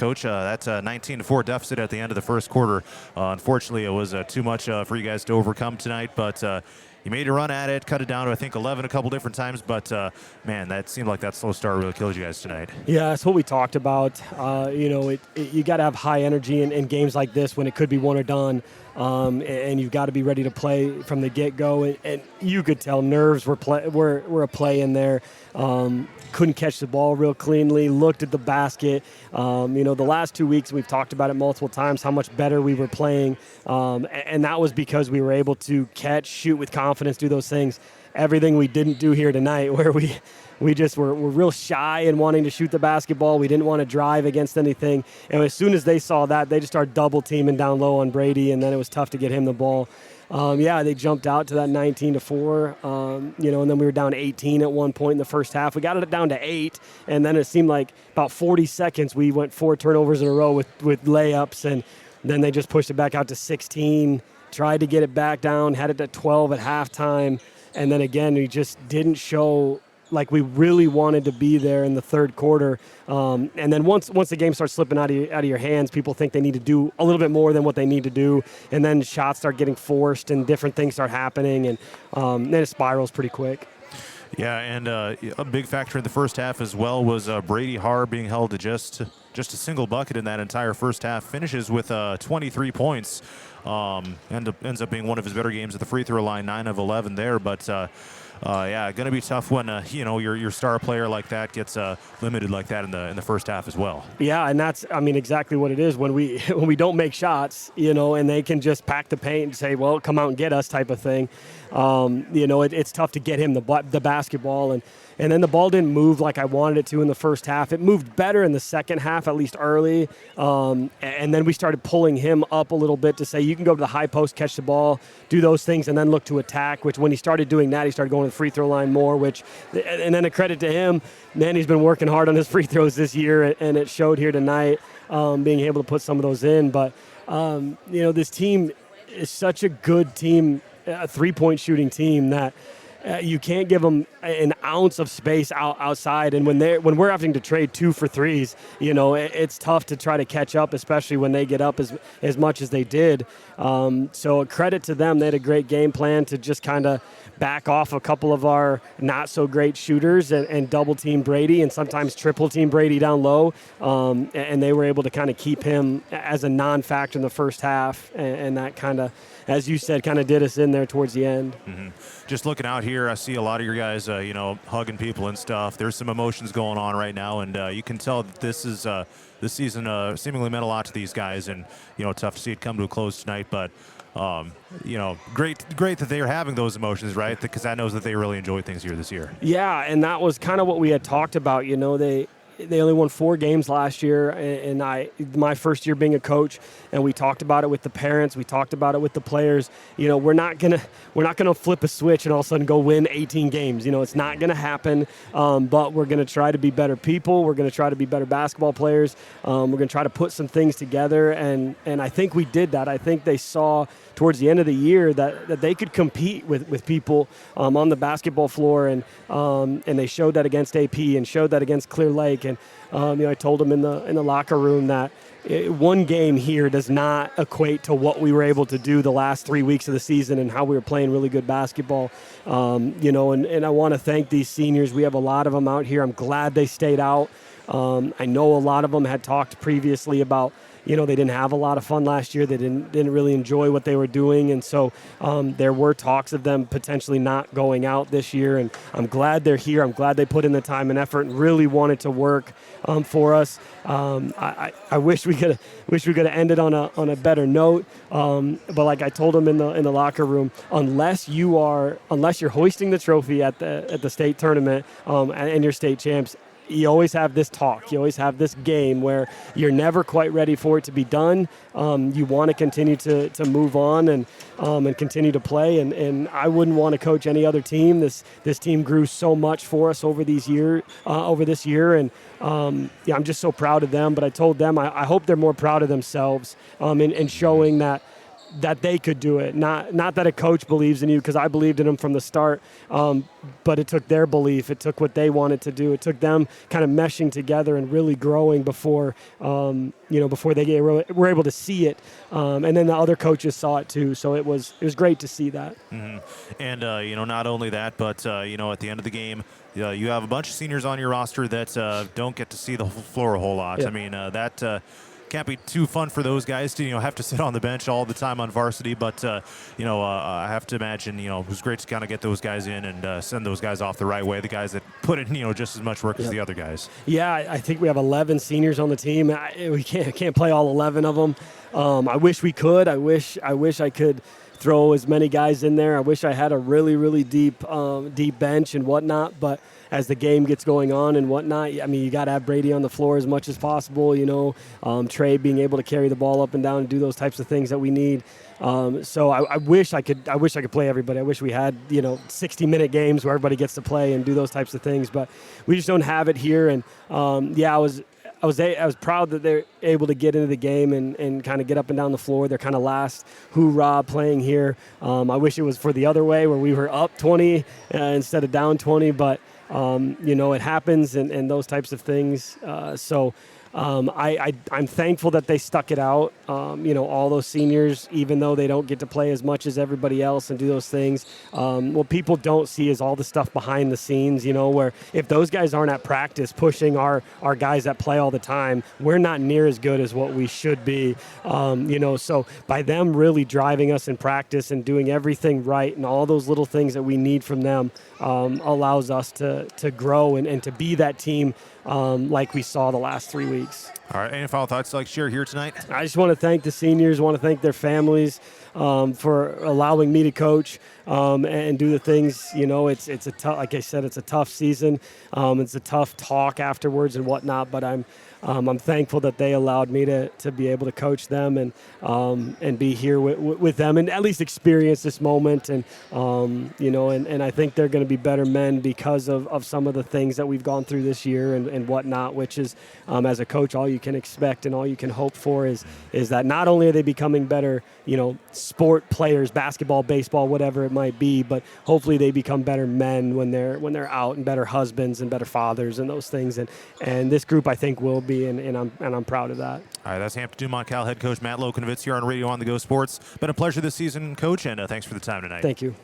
Coach. That's a 19-4 deficit at the end of the first quarter. Unfortunately, it was too much for you guys to overcome tonight, but you made a run at it, cut it down to, I think, 11 a couple different times, but, man, that seemed like that slow start really killed you guys tonight. Yeah, that's what we talked about. You got to have high energy in games like this when it could be one or done, and you've got to be ready to play from the get-go. And you could tell nerves were a play in there. Couldn't catch the ball real cleanly, looked at the basket. The last 2 weeks, we've talked about it multiple times, how much better we were playing. And that was because we were able to catch, shoot with confidence, do those things. Everything we didn't do here tonight, where we just were real shy in wanting to shoot the basketball. We didn't want to drive against anything. And as soon as they saw that, they just started double teaming down low on Brady, and then it was tough to get him the ball. They jumped out to that 19-4, and then we were down 18 at one point in the first half. We got it down to 8, and then it seemed like about 40 seconds we went 4 turnovers in a row with layups, and then they just pushed it back out to 16, tried to get it back down, had it at 12 at halftime, and then again we just didn't show like we really wanted to be there in the third quarter. And then once the game starts slipping out of your hands, people think they need to do a little bit more than what they need to do. And then shots start getting forced and different things start happening. And then it spirals pretty quick. Yeah, and a big factor in the first half as well was Brady Harr being held to just a single bucket in that entire first half. Finishes with 23 points. Ends up being one of his better games at the free throw line, 9 of 11 there. But going to be tough when your star player like that gets limited like that in the first half as well. Yeah, and that's exactly what it is when we don't make shots, and they can just pack the paint and say, well, come out and get us type of thing. It's tough to get him the basketball, and then the ball didn't move like I wanted it to in the first half. It moved better in the second half, at least early, and then we started pulling him up a little bit to say you can go to the high post, catch the ball, do those things, and then look to attack, which when he started doing that, he started going to the free throw line more, and then a credit to him, man, he's been working hard on his free throws this year, and it showed here tonight, being able to put some of those in. But, this team is such a good team, a three-point shooting team that you can't give them an ounce of space outside, and when we're having to trade 2 for 3s, it's tough to try to catch up, especially when they get up as much as they did. So credit to them; they had a great game plan to just kind of back off a couple of our not so great shooters and double team Brady and sometimes triple team Brady down low, and they were able to kind of keep him as a non-factor in the first half, and that kind of, as you said, kind of did us in there towards the end. Mm-hmm. Just looking out here, I see a lot of your guys, hugging people and stuff. There's some emotions going on right now, and you can tell that this season seemingly meant a lot to these guys, and tough to see it come to a close tonight. But great that they are having those emotions, right? Because that knows that they really enjoy things here this year. Yeah, and that was kind of what we had talked about. They only won 4 games last year, and my first year being a coach, and we talked about it with the parents, we talked about it with the players. We're not gonna flip a switch and all of a sudden go win 18 games. It's not gonna happen. But we're gonna try to be better people. We're gonna try to be better basketball players. We're gonna try to put some things together, and I think we did that. I think they saw towards the end of the year that they could compete with people on the basketball floor, and they showed that against AP and showed that against Clear Lake. And I told them in the locker room that one game here does not equate to what we were able to do the last 3 weeks of the season and how we were playing really good basketball. And I want to thank these seniors. We have a lot of them out here. I'm glad they stayed out. I know a lot of them had talked previously about, they didn't have a lot of fun last year. They didn't really enjoy what they were doing. And so there were talks of them potentially not going out this year. And I'm glad they're here. I'm glad they put in the time and effort and really wanted to work for us. I wish we could have ended on a better note. But like I told them in the locker room, unless you're hoisting the trophy at the state tournament and you're state champs, you always have this talk. You always have this game where you're never quite ready for it to be done. You want to continue to move on and continue to play. And I wouldn't want to coach any other team. This team grew so much for us over this year. And I'm just so proud of them. But I told them I hope they're more proud of themselves in showing that that they could do it. Not that a coach believes in you, because I believed in them from the start, but it took their belief. It took what they wanted to do. It took them kind of meshing together and really growing before before they were able to see it. And then the other coaches saw it too. So it was great to see that. Mm-hmm. And not only that, but at the end of the game, you have a bunch of seniors on your roster that don't get to see the floor a whole lot. Yeah. I mean, that can't be too fun for those guys to have to sit on the bench all the time on varsity. But I have to imagine it was great to kind of get those guys in and send those guys off the right way. The guys that put in just as much work as the other guys. Yeah, I think we have 11 seniors on the team. We can't play all 11 of them. I wish we could. I wish I could throw as many guys in there. I wish I had a really, really deep bench and whatnot. But as the game gets going on and whatnot, I mean, you got to have Brady on the floor as much as possible. Trey being able to carry the ball up and down and do those types of things that we need. So I wish I could play everybody. I wish we had 60-minute games where everybody gets to play and do those types of things. But we just don't have it here. And I was proud that they're able to get into the game and kind of get up and down the floor. They're kind of last hoorah playing here. I wish it was for the other way where we were up 20 instead of down 20, but it happens and those types of things. I'm thankful that they stuck it out. All those seniors, even though they don't get to play as much as everybody else and do those things, what people don't see is all the stuff behind the scenes, where if those guys aren't at practice pushing our guys that play all the time, we're not near as good as what we should be. So by them really driving us in practice and doing everything right and all those little things that we need from them allows us to grow and to be that team like we saw the last 3 weeks. All right, any final thoughts like share here tonight? I just want to thank the seniors, want to thank their families for allowing me to coach and do the things. It's a tough, like I said, it's a tough season. It's a tough talk afterwards and whatnot, but I'm thankful that they allowed me to be able to coach them and be here with them and at least experience this moment. And I think they're going to be better men because of some of the things that we've gone through this year and whatnot, which is as a coach, all you can expect and all you can hope for is that not only are they becoming better, sport players, basketball, baseball, whatever it might be, but hopefully they become better men when they're out and better husbands and better fathers and those things. And this group, I think, will be, and I'm proud of that. All right, that's Hampton Dumont Cal head coach Matt Lokenvitz here on Radio on the Go Sports. Been a pleasure this season, Coach, and thanks for the time tonight. Thank you.